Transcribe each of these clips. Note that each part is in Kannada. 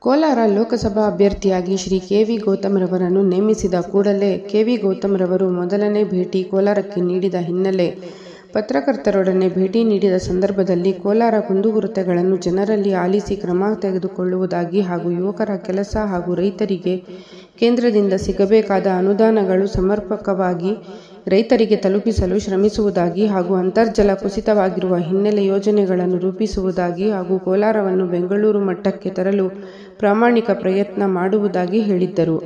ಕೋಲಾರ ಲೋಕಸಭಾ ಅಭ್ಯರ್ಥಿಯಾಗಿ ಶ್ರೀ ಕೆ.ವಿ. ಗೌತಮ್ ರವರನ್ನು ನೇಮಿಸಿದ ಕೂಡಲೇ ಕೆ.ವಿ. ಗೌತಮ್ ರವರು ಮೊದಲನೇ ಭೇಟಿ ಕೋಲಾರಕ್ಕೆ ನೀಡಿದ ಹಿನ್ನೆಲೆ ಪತ್ರಕರ್ತರೊಡನೆ ಭೇಟಿ ನೀಡಿದ ಸಂದರ್ಭದಲ್ಲಿ ಕೋಲಾರ ಕುಂದುಕೊರತೆಗಳನ್ನು ಜನರಲ್ಲಿ ಆಲಿಸಿ ಕ್ರಮ ತೆಗೆದುಕೊಳ್ಳುವುದಾಗಿ ಹಾಗೂ ಯುವಕರ ಕೆಲಸ ಹಾಗೂ ರೈತರಿಗೆ ಕೇಂದ್ರದಿಂದ ಸಿಗಬೇಕಾದ ಅನುದಾನಗಳು ಸಮರ್ಪಕವಾಗಿ ರೈತರಿಗೆ ತಲುಪಿಸಲು ಶ್ರಮಿಸುವುದಾಗಿ ಹಾಗೂ ಅಂತರ್ಜಲ ಕುಸಿತವಾಗಿರುವ ಹಿನ್ನೆಲೆ ಯೋಜನೆಗಳನ್ನು ರೂಪಿಸುವುದಾಗಿ ಹಾಗೂ ಕೋಲಾರವನ್ನು ಬೆಂಗಳೂರು ಮಟ್ಟಕ್ಕೆ ತರಲು ಪ್ರಾಮಾಣಿಕ ಪ್ರಯತ್ನ ಮಾಡುವುದಾಗಿ ಹೇಳಿದ್ದರು.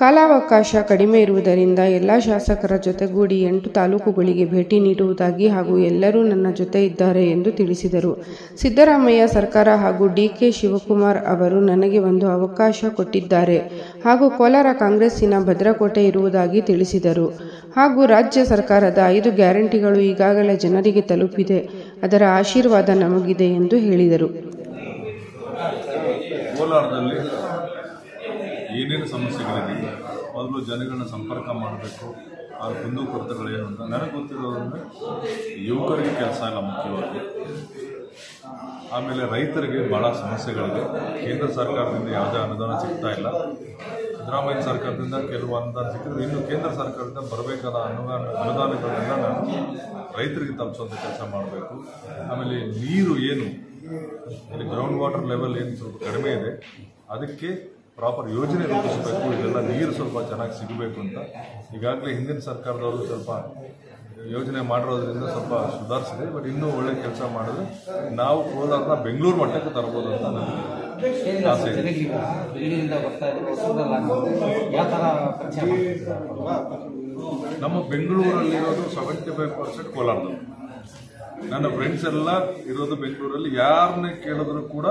ಕಾಲಾವಕಾಶ ಕಡಿಮೆ ಇರುವುದರಿಂದ ಎಲ್ಲ ಶಾಸಕರ ಜೊತೆಗೂಡಿ 8 ತಾಲೂಕುಗಳಿಗೆ ಭೇಟಿ ನೀಡುವುದಾಗಿ ಹಾಗೂ ಎಲ್ಲರೂ ನನ್ನ ಜೊತೆ ಇದ್ದಾರೆ ಎಂದು ತಿಳಿಸಿದರು. ಸಿದ್ದರಾಮಯ್ಯ ಸರ್ಕಾರ ಹಾಗೂ ಡಿ.ಕೆ. ಶಿವಕುಮಾರ್ ಅವರು ನನಗೆ ಒಂದು ಅವಕಾಶ ಕೊಟ್ಟಿದ್ದಾರೆ ಹಾಗೂ ಕೋಲಾರ ಕಾಂಗ್ರೆಸ್ಸಿನ ಭದ್ರಕೋಟೆ ಇರುವುದಾಗಿ ತಿಳಿಸಿದರು. ಹಾಗೂ ರಾಜ್ಯ ಸರ್ಕಾರದ 5 ಗ್ಯಾರಂಟಿಗಳು ಈಗಾಗಲೇ ಜನರಿಗೆ ತಲುಪಿದೆ, ಅದರ ಆಶೀರ್ವಾದ ನಮಗಿದೆ ಎಂದು ಹೇಳಿದರು. ಕೋಲಾರದಲ್ಲಿ ಏನೇನು ಸಮಸ್ಯೆಗಳಿದೆ, ಮೊದಲು ಜನಗಳನ್ನ ಸಂಪರ್ಕ ಮಾಡಬೇಕು. ಆ ಕುಂದುಕೊರತೆಗಳೇನು ಅಂತ ನನಗೆ ಗೊತ್ತಿರೋದಂದರೆ ಯುವಕರಿಗೆ ಕೆಲಸ ಇಲ್ಲ ಮುಖ್ಯವಾಗಿ, ಆಮೇಲೆ ರೈತರಿಗೆ ಭಾಳ ಸಮಸ್ಯೆಗಳಿದೆ. ಕೇಂದ್ರ ಸರ್ಕಾರದಿಂದ ಯಾವುದೇ ಅನುದಾನ ಸಿಗ್ತಾ ಇಲ್ಲ. ಸಿದ್ದರಾಮಯ್ಯ ಸರ್ಕಾರದಿಂದ ಕೆಲವು ಅನುದಾನ ಸಿಕ್ಕಿದ್ರೆ ಇನ್ನು ಕೇಂದ್ರ ಸರ್ಕಾರದಿಂದ ಬರಬೇಕಾದ ಅನುದಾನಗಳನ್ನೆಲ್ಲ ನಾನು ರೈತರಿಗೆ ತಲುಪಿಸುವಂಥ ಕೆಲಸ ಮಾಡಬೇಕು. ಆಮೇಲೆ ನೀರು ಏನು ಇಲ್ಲಿ ಗ್ರೌಂಡ್ ವಾಟರ್ ಲೆವೆಲ್ ಏನು ಸ್ವಲ್ಪ ಕಡಿಮೆ ಇದೆ, ಅದಕ್ಕೆ ಪ್ರಾಪರ್ ಯೋಜನೆ ರೂಪಿಸಬೇಕು. ಇದೆಲ್ಲ ನೀರು ಸ್ವಲ್ಪ ಚೆನ್ನಾಗಿ ಸಿಗಬೇಕು ಅಂತ ಈಗಾಗಲೇ ಹಿಂದಿನ ಸರ್ಕಾರದವರು ಸ್ವಲ್ಪ ಯೋಜನೆ ಮಾಡಿರೋದ್ರಿಂದ ಸ್ವಲ್ಪ ಸುಧಾರಿಸಿದೆ. ಬಟ್ ಇನ್ನೂ ಒಳ್ಳೆ ಕೆಲಸ ಮಾಡಿದ್ರೆ ನಾವು ಕೋಲಾರನ ಬೆಂಗಳೂರು ಮಟ್ಟಕ್ಕೆ ತರ್ಬೋದು ಅಂತ ನನಗೆ ಆಸೆ ಇದೆ. ನಮ್ಮ ಬೆಂಗಳೂರಲ್ಲಿರೋದು 75% ಕೋಲಾರದವರು. ನನ್ನ ಫ್ರೆಂಡ್ಸ್ ಎಲ್ಲ ಇರೋದು ಬೆಂಗಳೂರಲ್ಲಿ. ಯಾರನ್ನೇ ಕೇಳಿದ್ರು ಕೂಡ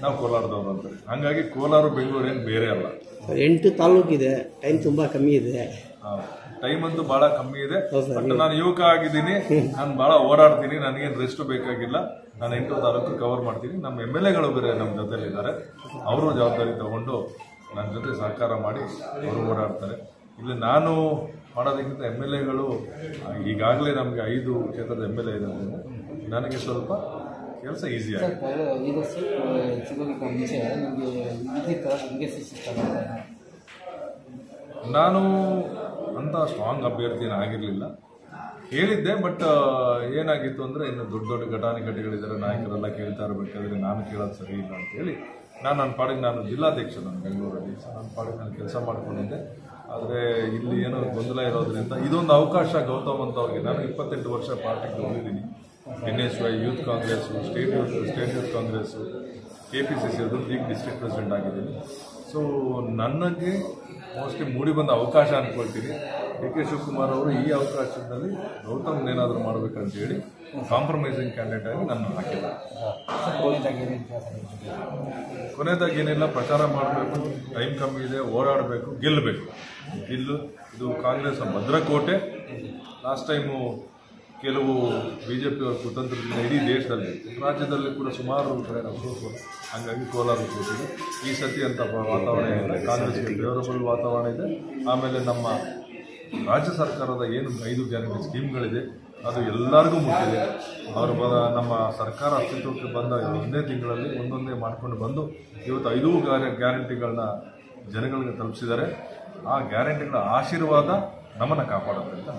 ನಾವು ಕೋಲಾರದವರು ಅಂತಾರೆ. ಹಾಗಾಗಿ ಕೋಲಾರ ಬೆಂಗಳೂರು ಏನು ಬೇರೆ ಅಲ್ಲ. 8 ತಾಲೂಕಿದೆ, ಟೈಮ್ ತುಂಬಾ ಕಮ್ಮಿ ಇದೆ. ಟೈಮ್ ಅಂತೂ ಬಹಳ ಕಮ್ಮಿ ಇದೆ. ಬಟ್ ನಾನು ಯುವಕ ಆಗಿದ್ದೀನಿ, ನಾನು ಬಹಳ ಓಡಾಡ್ತೀನಿ, ನನಗೇನು ರೆಸ್ಟ್ ಬೇಕಾಗಿಲ್ಲ. ನಾನು 8 ತಾಲೂಕು ಕವರ್ ಮಾಡ್ತೀನಿ. ನಮ್ಮ MLAಗಳು ಬೇರೆ ನಮ್ಮ ಜೊತೆಲಿದ್ದಾರೆ, ಅವರು ಜವಾಬ್ದಾರಿ ತಗೊಂಡು ನನ್ನ ಜೊತೆ ಸಹಕಾರ ಮಾಡಿ ಅವರು ಓಡಾಡ್ತಾರೆ. ಇಲ್ಲಿ ನಾನು ಮಾಡೋದಕ್ಕಿಂತ MLAಗಳು ಈಗಾಗಲೇ ನಮಗೆ 5 ಕ್ಷೇತ್ರದ MLA ಇರೋದ್ರಿಂದ ನನಗೆ ಸ್ವಲ್ಪ ಕೆಲಸ ಈಸಿ ಆಗಿದೆ. ನಾನು ಅಂತ ಸ್ಟ್ರಾಂಗ್ ಅಭ್ಯರ್ಥಿನ ಆಗಿರಲಿಲ್ಲ, ಹೇಳಿದ್ದೆ. ಬಟ್ ಏನಾಗಿತ್ತು ಅಂದರೆ ಇನ್ನು ದೊಡ್ಡ ದೊಡ್ಡ ಘಟಾನುಘಟಿಗಳಿದ್ದಾರೆ, ನಾಯಕರೆಲ್ಲ ಕೇಳ್ತಾ ಇರಬೇಕಾದ್ರೆ ನಾನು ಕೇಳೋದು ಸರಿ ಇಲ್ಲ ಅಂತೇಳಿ ನನ್ನ ಪಾಡಿಗೆ ನಾನು ಜಿಲ್ಲಾಧ್ಯಕ್ಷ ನಾನು ಬೆಂಗಳೂರಲ್ಲಿ ನನ್ನ ಪಾಡಿಗೆ ನಾನು ಕೆಲಸ ಮಾಡ್ಕೊಂಡಿದ್ದೆ. ಆದರೆ ಇಲ್ಲಿ ಏನೋ ಗೊಂದಲ ಇರೋದ್ರಿಂದ ಇದೊಂದು ಅವಕಾಶ ಗೌತಮ್ ಅಂತ ಅವ್ರಿಗೆ. ನಾನು 28 ವರ್ಷ ಪಾರ್ಟಿಗೆ ಹೋಗಿದ್ದೀನಿ. NSY youth Congress, state youth Congress, KPCC ಅದು ಈಗ ಡಿಸ್ಟ್ರಿಕ್ಟ್ ಪ್ರೆಸಿಡೆಂಟ್ ಆಗಿದ್ದೀನಿ. ಸೊ ನನಗೆ ಮೋಸ್ಟ್ಲಿ ಮೂಡಿ ಬಂದ ಅವಕಾಶ ಅಂದ್ಕೊಳ್ತೀನಿ. ಡಿ.ಕೆ. ಶಿವಕುಮಾರ್ ಅವರು ಈ ಅವಕಾಶದಲ್ಲಿ ಗೌತಮ್ ಏನಾದರೂ ಮಾಡಬೇಕಂತ ಹೇಳಿ ಕಾಂಪ್ರಮೈಸಿಂಗ್ ಕ್ಯಾಂಡಿಡೇಟ್ ಆಗಿ ನನ್ನ ಹಾಕಿದ್ದಾರೆ. ಕೊನೆಯದಾಗಿ ಏನಿಲ್ಲ, ಪ್ರಚಾರ ಮಾಡಬೇಕು, ಟೈಮ್ ಕಮ್ಮಿ ಇದೆ, ಓಡಾಡಬೇಕು, ಗೆಲ್ಲಬೇಕು. ಇದು ಕಾಂಗ್ರೆಸ್ ಭದ್ರಕೋಟೆ. ಲಾಸ್ಟ್ ಟೈಮು ಕೆಲವು BJಪಿಯವರು ಕುತಂತ್ರದಿಂದ ಇಡೀ ದೇಶದಲ್ಲಿ ರಾಜ್ಯದಲ್ಲಿ ಕೂಡ ಸುಮಾರು ಕಡೆ ನಾವು ಸೋತರು. ಹಾಗಾಗಿ ಕೋಲಾರ ಸೋತಿದೆ. ಈ ಸತಿ ಅಂತ ವಾತಾವರಣ ಇದೆ, ಕಾಂಗ್ರೆಸ್ಗೆ ಫೇವರಬಲ್ ವಾತಾವರಣ ಇದೆ. ಆಮೇಲೆ ನಮ್ಮ ರಾಜ್ಯ ಸರ್ಕಾರದ ಏನು 5 ಗ್ಯಾರಂಟಿ ಸ್ಕೀಮ್ಗಳಿದೆ ಅದು ಎಲ್ಲರಿಗೂ ಮುಟ್ಟಿದೆ. ಅವರು ನಮ್ಮ ಸರ್ಕಾರ ಅಸ್ತಿತ್ವಕ್ಕೆ ಬಂದ 1ನೇ ತಿಂಗಳಲ್ಲಿ ಒಂದೊಂದೇ ಮಾಡ್ಕೊಂಡು ಬಂದು ಇವತ್ತು 5 ಗ್ಯಾರಂಟಿಗಳನ್ನ ಜನಗಳಿಗೆ ತಲುಪಿಸಿದ್ದಾರೆ. ಆ ಗ್ಯಾರಂಟಿಗಳ ಆಶೀರ್ವಾದ ನಮ್ಮನ್ನು ಕಾಪಾಡುತ್ತೆ ಅಂತ